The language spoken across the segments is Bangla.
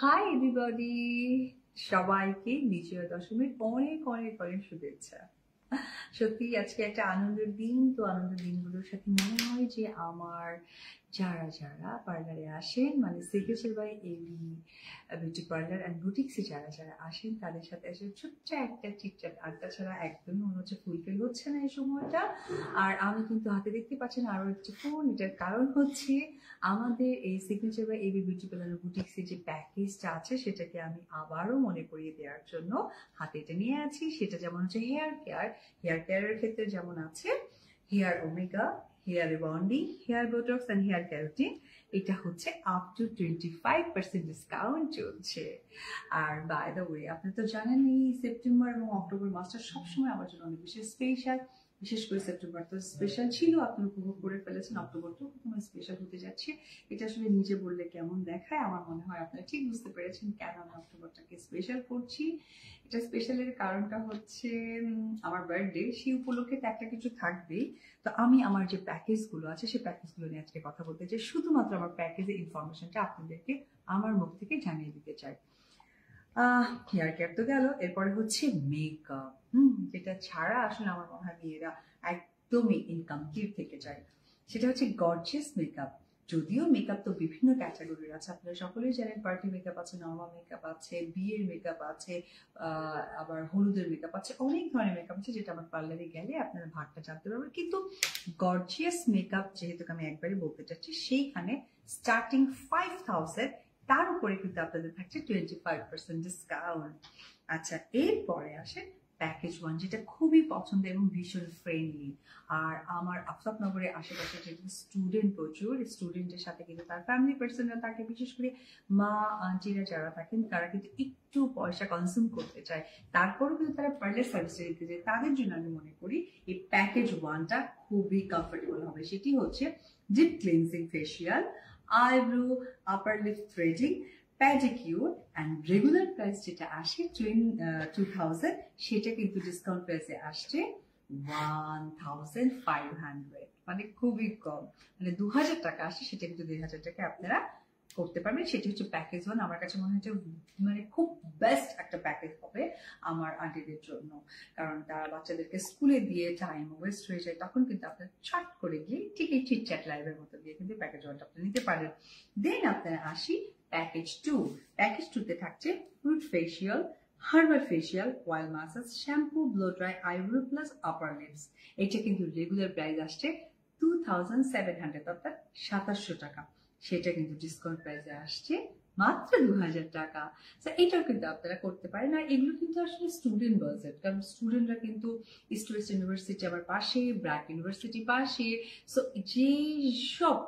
হাই এভরিবডি, সবাইকে বিজয়া দশমীর অনেক অনেক অনেক শুভেচ্ছা। সত্যি আজকে একটা আনন্দের দিন। তো আনন্দের দিনগুলোর সাথে মনে হয় যে আমার যারা যারা পার্লারে আসেন, মানে signature by AB beauty parlour and বুটিক্সে যারা যারা আসেন, তাদের সাথে আসলে ছোট্ট একটা ঠিকঠাক আড্ডা ছাড়া একদমই মনে হচ্ছে ফুলফিল হচ্ছে না এই সময়টা। আর আমি কিন্তু হাতে দেখতে পাচ্ছেন আরো একটি ফোন। এটার কারণ হচ্ছে আমাদের এই signature by AB beauty parlour বুটিক্সের যে প্যাকেজটা আছে সেটাকে আমি আবারও মনে করিয়ে দেওয়ার জন্য হাতে এটা নিয়ে আছি। সেটা যেমন হচ্ছে হেয়ার কেয়ারের ক্ষেত্রে যেমন আছে hair omega, hair rebonding, hair botox and hair keratin. এটা হচ্ছে আপ টু 25% ডিসকাউন্ট চলছে। আর বাই দ্য ওয়ে, আপনি তো জানেন এই সেপ্টেম্বর এবং অক্টোবর মাসটা সবসময় আমার জন্য অনেক বেশি স্পেশাল। বিশেষ করে সেপ্টেম্বর তো স্পেশাল ছিল, আপনি উপভোগ করে ফেলেছেন। অক্টোবর তো তোমার স্পেশাল হতে যাচ্ছে। এটা আসলে নিজে বললে কেমন দেখায়, আমার মনে হয় আপনারা ঠিক বুঝতে পেরেছেন কেন আমি অক্টোবরটাকে স্পেশাল করছি। এটা স্পেশালের কারণটা হচ্ছে আমার বার্থডে, সেই উপলক্ষে তো একটা কিছু থাকবেই। তো আমি আমার যে প্যাকেজগুলো আছে সেই প্যাকেজগুলো নিয়ে আজকে কথা বলতে চাই। শুধুমাত্র আমার প্যাকেজের ইনফরমেশনটা আপনাদেরকে আমার মুখ থেকে জানিয়ে দিতে চাই। হেয়ার কেয়ার তো গেল, এরপরে হচ্ছে মেকআপ। যেটা ছাড়া আসলে আমার মনে হয় মেয়েরা একদমই ইনকমপ্লিট থেকে যায়, সেটা হচ্ছে গর্জিয়াস মেকআপ। যদিও মেকআপ তো বিভিন্ন ক্যাটাগরির আছে, আপনারা সকলেই জানেন। পার্টি মেকআপ আছে, নর্মাল মেকআপ আছে, বিয়ের মেকআপ আছে, আবার হলুদের মেকআপ আছে, অনেক ধরনের মেকআপ আছে যেটা আমার পার্লারে গেলে আপনারা ভাগটা জানতে পারবেন। কিন্তু গর্জিয়াস মেকআপ যেহেতু আমি একবারই বলতে চাচ্ছি, সেইখানে স্টার্টিং 5000, তার উপরে কিন্তু আপনাদের থাকছে 25% ডিসকাউন্ট। আচ্ছা, এরপরে আসে প্যাকেজ 1, যেটা খুবই পছন্দের এবং ভীষণ ফ্রেন্ডলি। আর আমার আফতাবনগরের আশেপাশে যেহেতু স্টুডেন্ট প্রচুর, স্টুডেন্টের সাথে কিন্তু তার ফ্যামিলি পার্সনরা থাকে, বিশেষ করে মা আন্টিরা যারা থাকেন, তারা কিন্তু একটু পয়সা কনজিউম করতে চায়, তারপরেও কিন্তু তারা পার্লার সার্ভিসে দিতে চায়। তাদের জন্য আমি মনে করি এই প্যাকেজ 1টা খুবই কমফোর্টেবল হবে। সেটি হচ্ছে deep cleansing facial, eyebrow, upper lip threading, pedicure and regular price যেটা আসে 2000, সেটা কিন্তু ডিসকাউন্ট প্রাইসে আসছে 1500, মানে খুবই কম। মানে 2000 টাকা আসে, সেটা কিন্তু 2000 টাকা আপনারা করতে পারবেন। সেটি হচ্ছে প্যাকেজ 1। আমার কাছে মনে হচ্ছে মানে খুব বেস্ট একটা প্যাকেজ হবে আমার আন্টিদের জন্য, কারণ তারা বাচ্চাদেরকে স্কুলে দিয়ে টাইম ওয়েস্ট হয়ে যায়, তখন কিন্তু আপনার চট করে গিয়ে ঠিক এই চিটচ্যাট লাইভের মতো দিয়ে কিন্তু প্যাকেজ 1টা আপনি নিতে পারেন। দেন আপনারা আসি প্যাকেজ 2। প্যাকেজ 2তে থাকছে root facial, herbal facial, oil massage, shampoo, blow dry, eyebrow plus upper lips. এটা কিন্তু রেগুলার প্রাইস আসছে 2700, অর্থাৎ 2700 টাকা। সেটা কিন্তু ডিসকাউন্ট প্রাইসে আসছে মাত্র 2000 টাকা। এটাও কিন্তু আপনারা করতে পারেন। আর এগুলো কিন্তু আসলে স্টুডেন্ট বাজেট, কারণ স্টুডেন্টরা কিন্তু ইস্ট ওয়েস্ট ইউনিভার্সিটি আমার পাশে, ব্র্যাক ইউনিভার্সিটি পাশে। সো যেই সব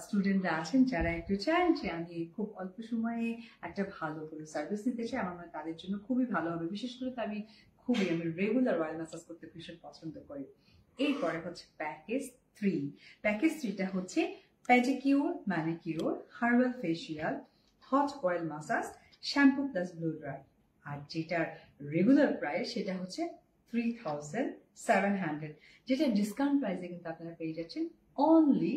স্টুডেন্টরা আছেন যারা একটু চান যে আমি খুব অল্প সময়ে একটা ভালো কোনো সার্ভিস দিতে চাই, আমার মনে হয় তাদের জন্য খুবই ভালো হবে। বিশেষ করে তো আমি রেগুলার অয়েল ম্যাসাজ করতে ভীষণ পছন্দ করি। এরপরে হচ্ছে প্যাকেজ 3। প্যাকেজ 3টা হচ্ছে pedicure, manicure, herbal facial, hot oil massage, shampoo plus blow dry. আর যেটার রেগুলার প্রাইস সেটা হচ্ছে 3700, যেটা ডিসকাউন্ট প্রাইসে কিন্তু আপনারা পেয়ে যাচ্ছেন অনলি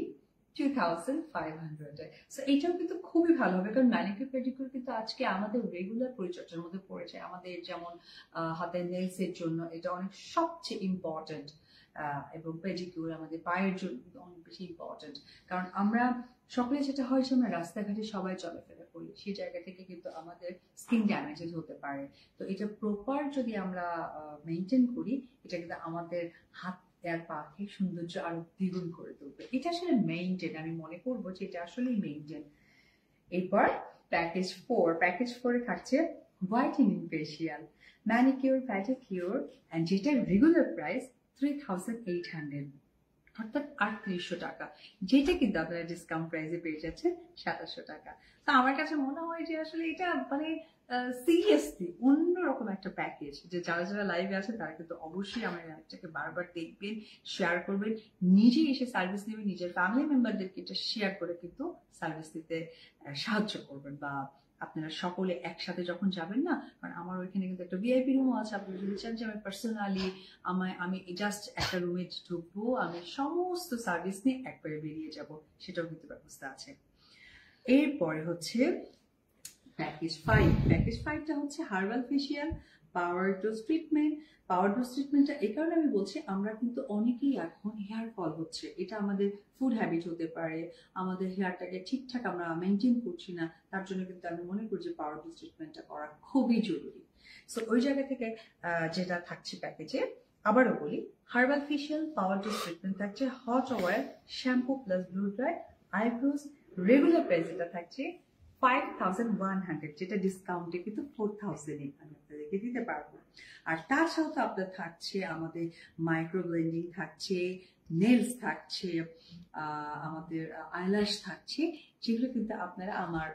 2500। সো এটাও কিন্তু খুবই ভালো হবে, কারণ ম্যানিকিউর পেডিকিউর কিন্তু আজকে আমাদের রেগুলার পরিচর্যার মধ্যে পড়েছে। আমাদের যেমন হাতের নেলস এর জন্য এটা অনেক সবচেয়ে ইম্পর্টেন্ট, এবং পেডিকিউর আমাদের পায়ের জন্য অনেক বেশি ইম্পর্টেন্ট। কারণ আমরা সকলে যেটা হয় যে আমরা রাস্তাঘাটে সবাই চলাফেরা করি, সেই জায়গা থেকে কিন্তু আমাদের স্কিন ড্যামেজেস হতে পারে। তো এটা প্রপার যদি আমরা মেনটেন করি, এটা কিন্তু আমাদের হাত আর পাখির সৌন্দর্য আরো দ্বিগুণ করে তুলবে। এটা আসলে মেইনটেন, আমি মনে করবো যে এটা আসলেই মেইনটেন। এরপর প্যাকেজ 4। প্যাকেজ 4-এ থাকছে whitening facial, manicure, pedicure, and যেটার রেগুলার প্রাইস 3800, অর্থাৎ 3800 টাকা, যেটা কিন্তু আপনারা ডিসকাউন্ট প্রাইসে পেয়ে যাচ্ছেন 2700 টাকা। তো আমার কাছে মনে হয় যে আসলে এটা মানে সিরিয়াসলি অন্যরকম একটা প্যাকেজ। যে যারা যারা লাইভে আছে তারা কিন্তু অবশ্যই আমার লাইভটাকে বারবার দেখবেন, শেয়ার করবেন, নিজে এসে সার্ভিস নেবেন, নিজের ফ্যামিলি মেম্বারদেরকে এটা শেয়ার করে কিন্তু সার্ভিস দিতে সাহায্য করবেন। বা আপনারা সকলে একসাথে যখন যাবেন না, কারণ আমার ওইখানে কিন্তু একটা ভিআইপি রুমও আছে, আপনি যদি চান যে আমি পার্সোনালি আমি জাস্ট একটা রুমে ঢুকবো, আমি সমস্ত সার্ভিস নিয়ে একবারে বেরিয়ে যাব, সেটাও কিন্তু ব্যবস্থা আছে। এরপরে হচ্ছে প্যাকেজ 5টা হচ্ছে হার্বাল ফেসিয়াল, পাওয়ার ডোজ ট্রিটমেন্ট। পাওয়ার ডোজ ট্রিটমেন্টটা এই কারণে আমি বলছি, আমরা কিন্তু অনেকেই এখন হেয়ার ফল হচ্ছে, এটা আমাদের ফুড হ্যাবিট হতে পারে, আমাদের হেয়ারটাকে ঠিকঠাক আমরা মেনটেন করছি না, তার জন্য কিন্তু আমি মনে করি যে পাওয়ার ডোজ ট্রিটমেন্টটা করা খুবই জরুরি। সো ওই জায়গা থেকে যেটা থাকছে প্যাকেজে, আবারও বলি, হার্বাল ফেসিয়াল, পাওয়ার ডোজ ট্রিটমেন্ট থাকছে, hot oil, shampoo plus blue dry, eyebrows, regular price যেটা থাকছে 5100, যেটা ডিসকাউন্টে কিন্তু 4000 আমি আপনাদেরকে দিতে পারবো। আর তাছাড়াও তো আপনার থাকছে আমাদের মাইক্রো ব্লেন্ডিং থাকছে, নেলস থাকছে, আমাদের আইল্যাশ থাকছে, যেগুলো কিন্তু আপনারা আমার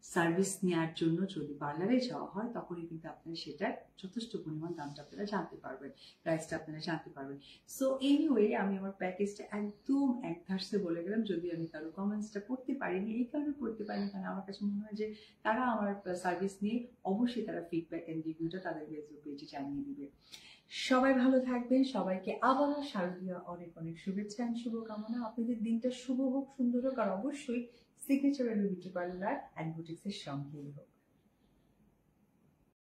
সার্ভিস নেওয়ার জন্য যদি পার্লারে যাওয়া হয় তখনই কিন্তু আপনারা সেটার যথেষ্ট পরিমাণ দামটা আপনারা জানতে পারবেন, প্রাইসটা আপনারা জানতে পারবেন। সো এনিওয়ে, আমি আমার প্যাকেজটা একদম একধার্সে বলে গেলাম, যদি আমি কারো কমেন্টসটা পড়তে পারিনি, এই কারণে পড়তে পারিনি কারণ আমার কাছে মনে হয় যে তারা আমার সার্ভিস নিয়ে অবশ্যই তারা ফিডব্যাক এন্ড রিভিউটা তাদের ফেসবুক পেজে জানিয়ে দিবে। সবাই ভালো থাকবেন, সবাইকে আবারও শারদীয় অনেক অনেক শুভেচ্ছা এবং শুভকামনা। আপনাদের দিনটা শুভ হোক, সুন্দর হোক, আর অবশ্যই সিগনেচার বিউটি পার্লার অ্যান্ড বুটিক্সের সঙ্গেই হোক।